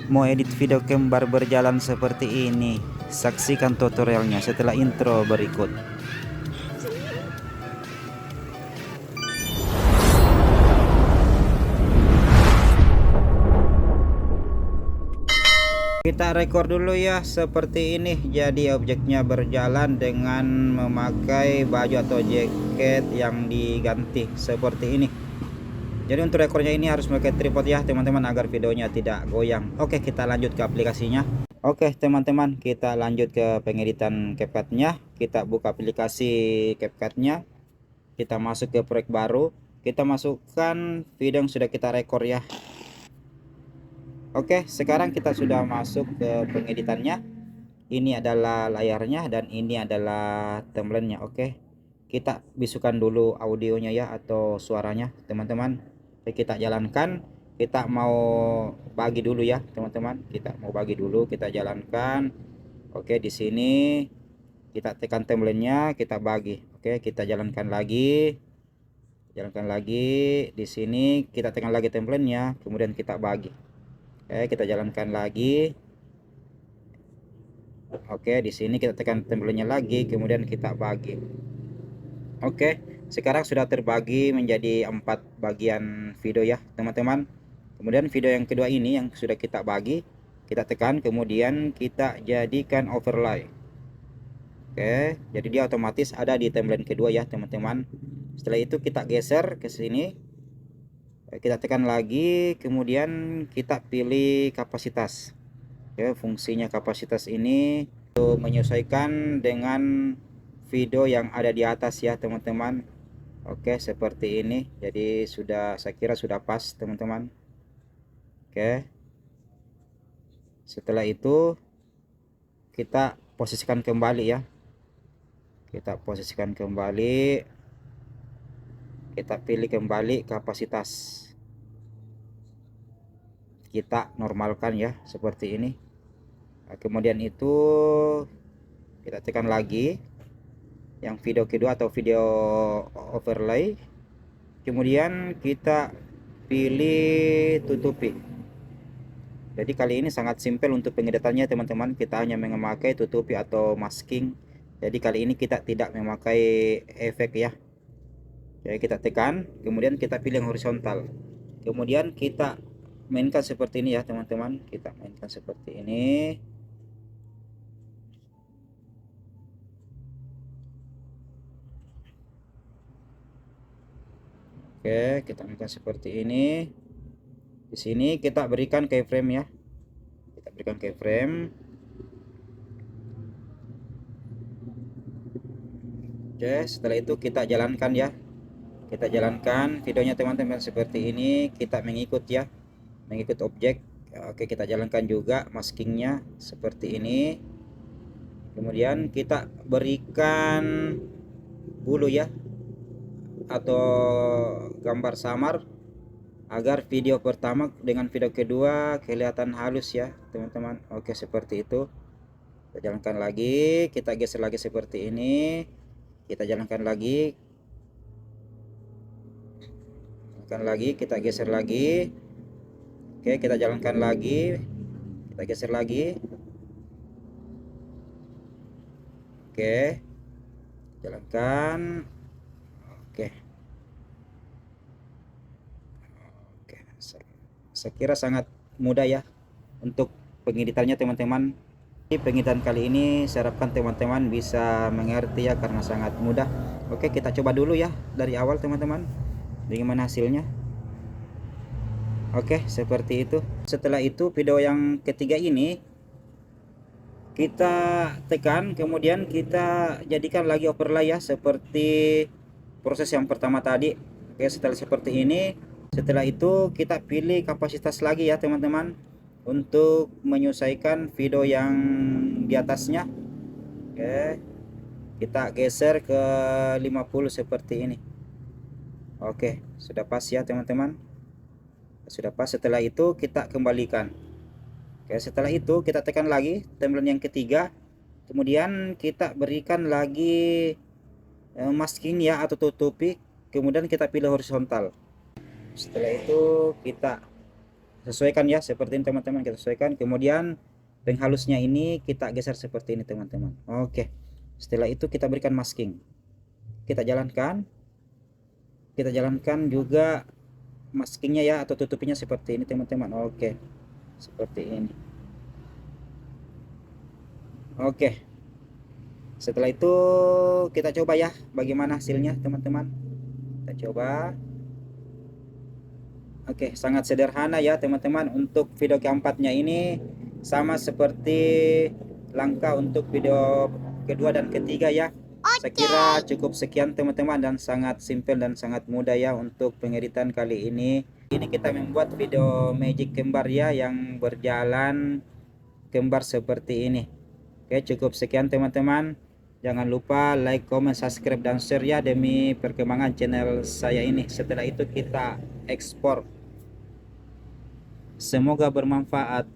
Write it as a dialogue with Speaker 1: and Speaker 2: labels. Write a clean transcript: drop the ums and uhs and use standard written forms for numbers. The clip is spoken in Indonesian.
Speaker 1: Mau edit video gambar berjalan seperti ini? Saksikan tutorialnya setelah intro berikut. Kita rekor dulu ya seperti ini. Jadi objeknya berjalan dengan memakai baju atau jaket yang diganti seperti ini. Jadi untuk rekornya ini harus memakai tripod ya teman-teman, agar videonya tidak goyang. Oke, kita lanjut ke aplikasinya. Oke teman-teman, kita lanjut ke pengeditan CapCut-nya. Kita buka aplikasi CapCut-nya. Kita masuk ke proyek baru. Kita masukkan video yang sudah kita rekor ya. Oke, sekarang kita sudah masuk ke pengeditannya. Ini adalah layarnya dan ini adalah thumbnailnya. Oke, kita bisukan dulu audionya ya, atau suaranya teman-teman. Kita jalankan. Kita mau bagi dulu ya teman-teman. Kita mau bagi dulu, kita jalankan. Oke, di sini kita tekan thumbnailnya, kita bagi. Oke, kita jalankan lagi. Jalankan lagi. Di sini kita tekan lagi thumbnailnya, kemudian kita bagi. Oke, kita jalankan lagi. Oke, di sini kita tekan thumbnailnya lagi, kemudian kita bagi. Oke, sekarang sudah terbagi menjadi 4 bagian video ya teman-teman. Kemudian video yang kedua ini yang sudah kita bagi, kita tekan, kemudian kita jadikan overlay. Oke, jadi dia otomatis ada di timeline kedua ya teman-teman. Setelah itu kita geser ke sini, kita tekan lagi, kemudian kita pilih kapasitas. Oke, fungsinya kapasitas ini untuk menyesuaikan dengan video yang ada di atas ya teman-teman. Oke, seperti ini. Jadi saya kira sudah pas teman-teman. Oke, setelah itu kita posisikan kembali ya. Kita posisikan kembali, kita pilih kembali kapasitas, kita normalkan ya seperti ini. Nah, kemudian itu kita tekan lagi yang video kedua atau video overlay, kemudian kita pilih tutupi. Jadi kali ini sangat simpel untuk pengeditannya teman-teman. Kita hanya memakai tutupi atau masking. Jadi kali ini kita tidak memakai efek ya. Jadi kita tekan, kemudian kita pilih yang horizontal, kemudian kita mainkan seperti ini ya teman-teman. Kita mainkan seperti ini. Oke, kita mainkan seperti ini. Di sini kita berikan keyframe ya. Kita berikan keyframe. Oke, setelah itu kita jalankan ya. Kita jalankan videonya teman-teman seperti ini. Kita mengikut ya, mengikut objek. Oke, kita jalankan juga maskingnya seperti ini. Kemudian kita berikan bulu ya, atau gambar samar, agar video pertama dengan video kedua kelihatan halus ya teman-teman. Oke, seperti itu. Kita jalankan lagi, kita geser lagi seperti ini. Kita jalankan lagi, kita geser lagi. Oke, kita jalankan lagi, kita geser lagi. Oke, jalankan. Oke, saya kira sangat mudah ya untuk pengeditannya teman-teman. Di pengeditan kali ini saya harapkan teman-teman bisa mengerti ya, karena sangat mudah. Oke, kita coba dulu ya dari awal teman-teman, bagaimana hasilnya. Oke, seperti itu. Setelah itu video yang ketiga ini kita tekan, kemudian kita jadikan lagi overlay ya, seperti proses yang pertama tadi. Oke, setelah seperti ini, setelah itu kita pilih kapasitas lagi ya teman-teman, untuk menyesuaikan video yang di atasnya. Oke, kita geser ke 50 seperti ini. Oke, sudah pas ya teman-teman. Sudah pas. Setelah itu kita kembalikan. Oke, setelah itu kita tekan lagi timeline yang ketiga, kemudian kita berikan lagi masking ya, atau tutupi, kemudian kita pilih horizontal. Setelah itu kita sesuaikan ya, seperti ini teman-teman, kita sesuaikan. Kemudian penghalusnya ini kita geser seperti ini teman-teman. Oke, setelah itu kita berikan masking, kita jalankan juga maskingnya ya, atau tutupinya seperti ini teman-teman. Oke, seperti ini. Oke, setelah itu kita coba ya bagaimana hasilnya teman-teman, kita coba. Oke, sangat sederhana ya teman-teman. Untuk video keempatnya ini sama seperti langkah untuk video kedua dan ketiga ya. Saya kira cukup sekian teman-teman, dan sangat simpel dan sangat mudah ya untuk pengeditan kali ini. Ini kita membuat video magic kembar ya, yang berjalan kembar seperti ini. Oke, cukup sekian teman-teman. Jangan lupa like, comment, subscribe, dan share ya demi perkembangan channel saya ini. Setelah itu kita ekspor. Semoga bermanfaat.